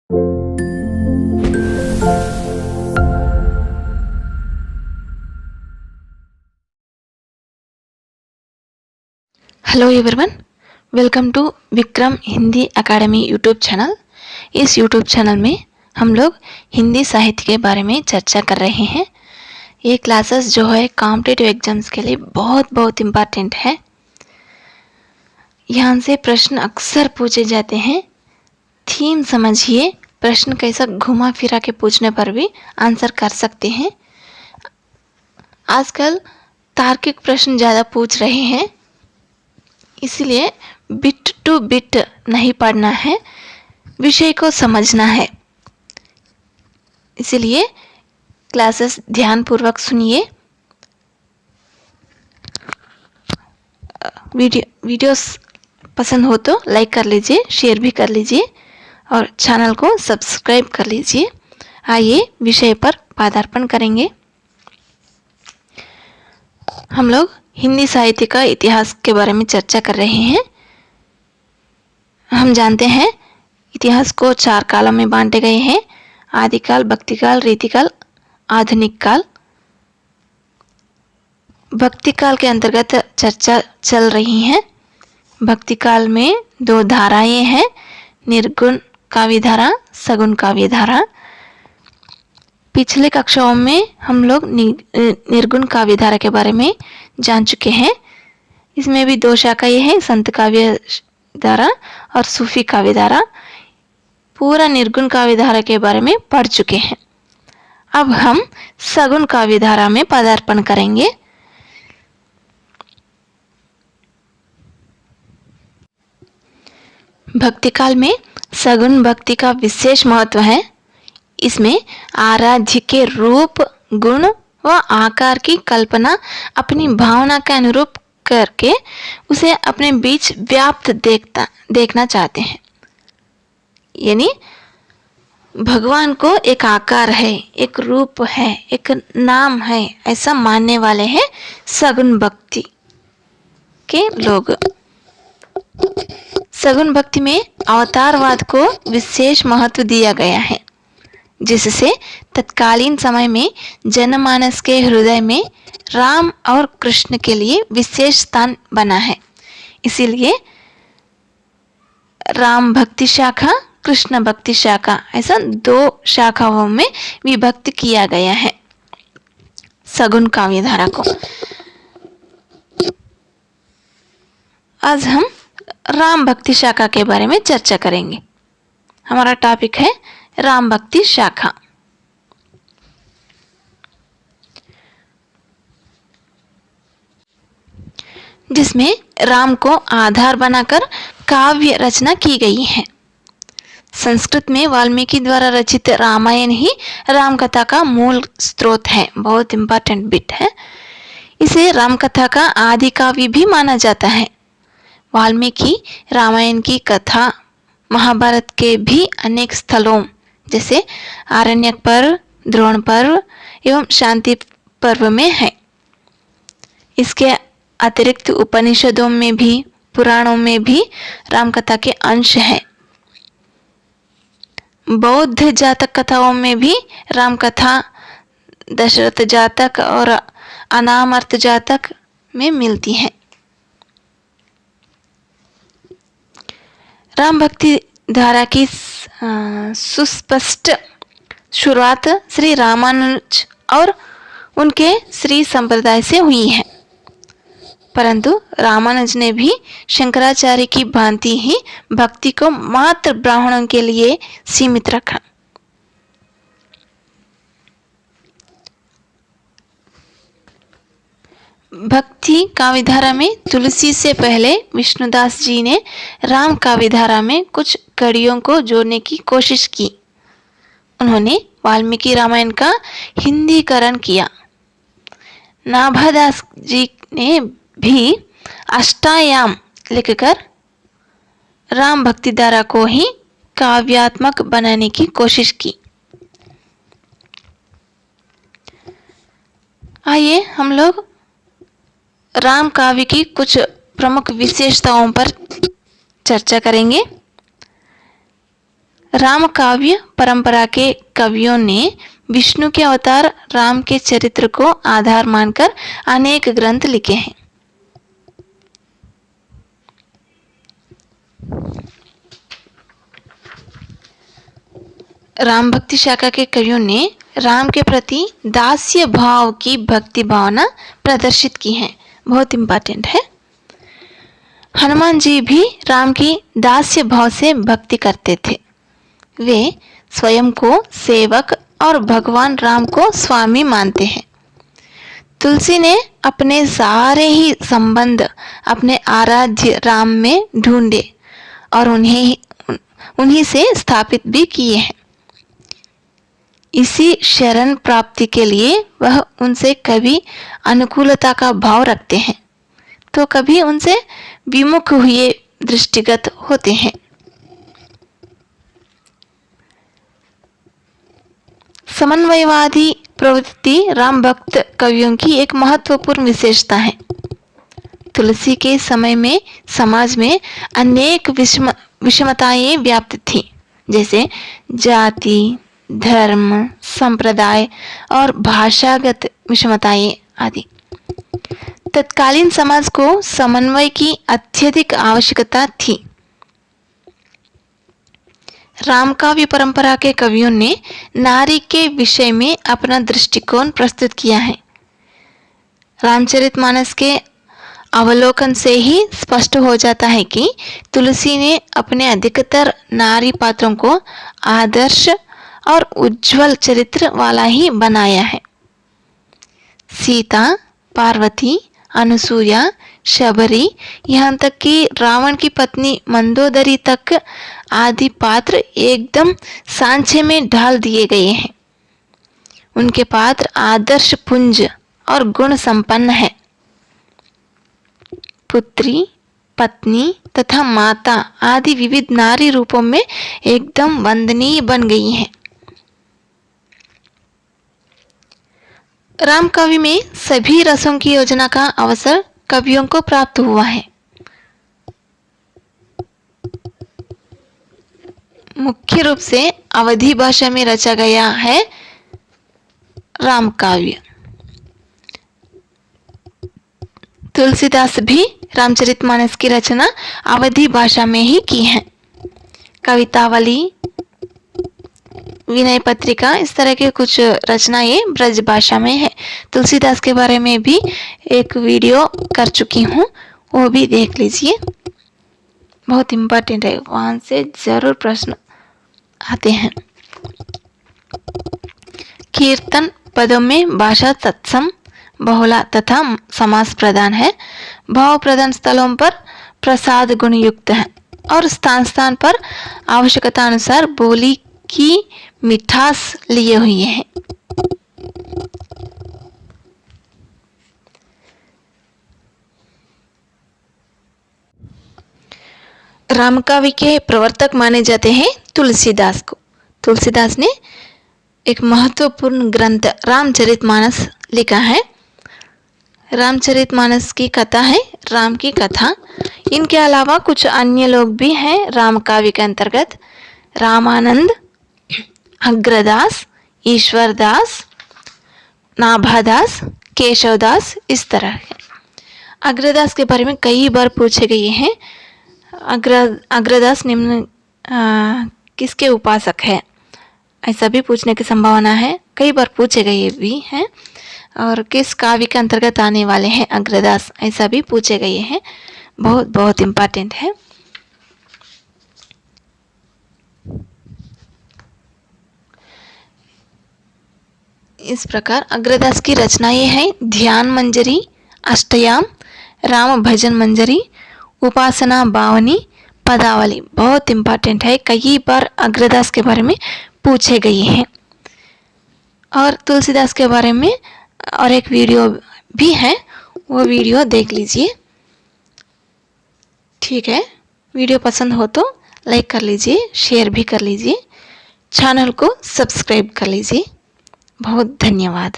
Hello everyone, welcome to Vikram Hindi academy YouTube channel. इस YouTube channel में हम लोग हिंदी साहित्य के बारे में चर्चा कर रहे हैं। ये क्लासेस जो है कॉम्पिटिटिव एग्जाम्स के लिए बहुत इम्पॉर्टेंट है। यहाँ से प्रश्न अक्सर पूछे जाते हैं। थीम समझिए, प्रश्न कैसा घुमा फिरा के पूछने पर भी आंसर कर सकते हैं। आजकल तार्किक प्रश्न ज़्यादा पूछ रहे हैं, इसलिए बिट टू बिट नहीं पढ़ना है, विषय को समझना है। इसलिए क्लासेस ध्यानपूर्वक सुनिए। वीडियोस पसंद हो तो लाइक कर लीजिए, शेयर भी कर लीजिए और चैनल को सब्सक्राइब कर लीजिए। आइए विषय पर पदार्पण करेंगे। हम लोग हिंदी साहित्य का इतिहास के बारे में चर्चा कर रहे हैं। हम जानते हैं इतिहास को 4 कालों में बांटे गए हैं: आदिकाल, भक्तिकाल, रीतिकाल, आधुनिक काल। भक्तिकाल के अंतर्गत चर्चा चल रही है। भक्तिकाल में 2 धाराएं हैं: निर्गुण काव्य धारा, सगुण काव्य धारा। पिछले कक्षाओं में हम लोग निर्गुण काव्य धारा के बारे में जान चुके हैं। इसमें भी 2 शाखाएं हैं: संत काव्य धारा और सूफी काव्य धारा। पूरा निर्गुण काव्य धारा के बारे में पढ़ चुके हैं। अब हम सगुण काव्य धारा में पदार्पण करेंगे। भक्तिकाल में सगुण भक्ति का विशेष महत्व है। इसमें आराध्य के रूप, गुण व आकार की कल्पना अपनी भावना के अनुरूप करके उसे अपने बीच व्याप्त देखना चाहते हैं। यानी भगवान को एक आकार है, एक रूप है, एक नाम है, ऐसा मानने वाले हैं सगुण भक्ति के लोग। सगुण भक्ति में अवतारवाद को विशेष महत्व दिया गया है, जिससे तत्कालीन समय में जनमानस के हृदय में राम और कृष्ण के लिए विशेष स्थान बना है। इसीलिए राम भक्ति शाखा, कृष्ण भक्ति शाखा, ऐसा 2 शाखाओं में विभक्त किया गया है सगुण काव्य धारा को। आज हम राम भक्ति शाखा के बारे में चर्चा करेंगे। हमारा टॉपिक है राम भक्ति शाखा। जिसमें राम को आधार बनाकर काव्य रचना की गई है। संस्कृत में वाल्मीकि द्वारा रचित रामायण ही राम कथा का मूल स्रोत है। बहुत इंपॉर्टेंट बिट है। इसे राम कथा का आदि काव्य भी माना जाता है। वाल्मीकि रामायण की कथा महाभारत के भी अनेक स्थलों जैसे आरण्यक पर्व, द्रोण पर्व एवं शांति पर्व में है। इसके अतिरिक्त उपनिषदों में भी, पुराणों में भी रामकथा के अंश हैं। बौद्ध जातक कथाओं में भी रामकथा दशरथ जातक और अनामर्त जातक में मिलती है। राम भक्ति धारा की सुस्पष्ट शुरुआत श्री रामानुज और उनके श्री संप्रदाय से हुई है, परंतु रामानुज ने भी शंकराचार्य की भांति ही भक्ति को मात्र ब्राह्मणों के लिए सीमित रखा। भक्ति काव्यधारा में तुलसी से पहले विष्णुदास जी ने राम काव्यधारा में कुछ कड़ियों को जोड़ने की कोशिश की। उन्होंने वाल्मीकि रामायण का हिंदीकरण किया। नाभादास जी ने भी अष्टायाम लिखकर राम भक्ति धारा को ही काव्यात्मक बनाने की कोशिश की। आइए हम लोग राम काव्य की कुछ प्रमुख विशेषताओं पर चर्चा करेंगे। राम काव्य परंपरा के कवियों ने विष्णु के अवतार राम के चरित्र को आधार मानकर अनेक ग्रंथ लिखे हैं। राम भक्ति शाखा के कवियों ने राम के प्रति दास्य भाव की भक्ति भावना प्रदर्शित की है। बहुत इम्पोर्टेंट है। हनुमान जी भी राम की दास्य भाव से भक्ति करते थे। वे स्वयं को सेवक और भगवान राम को स्वामी मानते हैं। तुलसी ने अपने सारे ही संबंध अपने आराध्य राम में ढूंढे और उन्हीं से स्थापित भी किए हैं। इसी शरण प्राप्ति के लिए वह उनसे कभी अनुकूलता का भाव रखते हैं तो कभी उनसे विमुख हुए दृष्टिगत होते हैं। समन्वयवादी प्रवृत्ति राम भक्त कवियों की एक महत्वपूर्ण विशेषता है। तुलसी के समय में समाज में अनेक विषमताएं व्याप्त थीं, जैसे जाति, धर्म, संप्रदाय और भाषागत विषमताएं आदि। तत्कालीन समाज को समन्वय की अत्यधिक आवश्यकता थी। रामकाव्य परंपरा के कवियों ने नारी के विषय में अपना दृष्टिकोण प्रस्तुत किया है। रामचरितमानस के अवलोकन से ही स्पष्ट हो जाता है कि तुलसी ने अपने अधिकतर नारी पात्रों को आदर्श और उज्जवल चरित्र वाला ही बनाया है। सीता, पार्वती, अनुसूया, शबरी, यहाँ तक कि रावण की पत्नी मंदोदरी तक आदि पात्र एकदम सांचे में ढाल दिए गए हैं। उनके पात्र आदर्श पुंज और गुण संपन्न है। पुत्री, पत्नी तथा माता आदि विविध नारी रूपों में एकदम वंदनीय बन गई हैं। राम काव्य में सभी रसों की योजना का अवसर कवियों को प्राप्त हुआ है। मुख्य रूप से अवधी भाषा में रचा गया है राम काव्य। तुलसीदास भी रामचरितमानस की रचना अवधी भाषा में ही की है। कवितावली, विनय पत्रिका, इस तरह के कुछ रचनाएं ब्रज भाषा में है। तुलसीदास के बारे में भी एक वीडियो कर चुकी हूँ, वो भी देख लीजिए, बहुत इम्पोर्टेंट है, वहाँ से जरूर प्रश्न आते हैं। कीर्तन पदों में भाषा तत्सम, बहुला तथा समास प्रधान है। भाव प्रधान स्थलों पर प्रसाद गुण युक्त है और स्थान स्थान पर आवश्यकता अनुसार बोली की मिठास लिए हुए हैं। रामकाव्य के प्रवर्तक माने जाते हैं तुलसीदास को। तुलसीदास ने एक महत्वपूर्ण ग्रंथ रामचरितमानस लिखा है। रामचरितमानस की कथा है राम की कथा। इनके अलावा कुछ अन्य लोग भी हैं रामकाव्य के अंतर्गत। रामानंद, अग्रदास, ईश्वरदास, नाभादास, केशवदास, इस तरह के। अग्रदास के बारे में कई बार पूछे गए हैं। अग्रदास निम्न किसके उपासक है, ऐसा भी पूछने की संभावना है। कई बार पूछे गए भी हैं। और किस काव्य के अंतर्गत आने वाले हैं अग्रदास, ऐसा भी पूछे गए हैं। बहुत बहुत इम्पोर्टेंट है। इस प्रकार अग्रदास की रचनाएं हैं ध्यान मंजरी, अष्टयाम, राम भजन मंजरी, उपासना बावनी, पदावली। बहुत इम्पोर्टेंट है, कई बार अग्रदास के बारे में पूछे गए हैं। और तुलसीदास के बारे में और एक वीडियो भी है, वो वीडियो देख लीजिए। ठीक है, वीडियो पसंद हो तो लाइक कर लीजिए, शेयर भी कर लीजिए, चैनल को सब्सक्राइब कर लीजिए। बहुत धन्यवाद।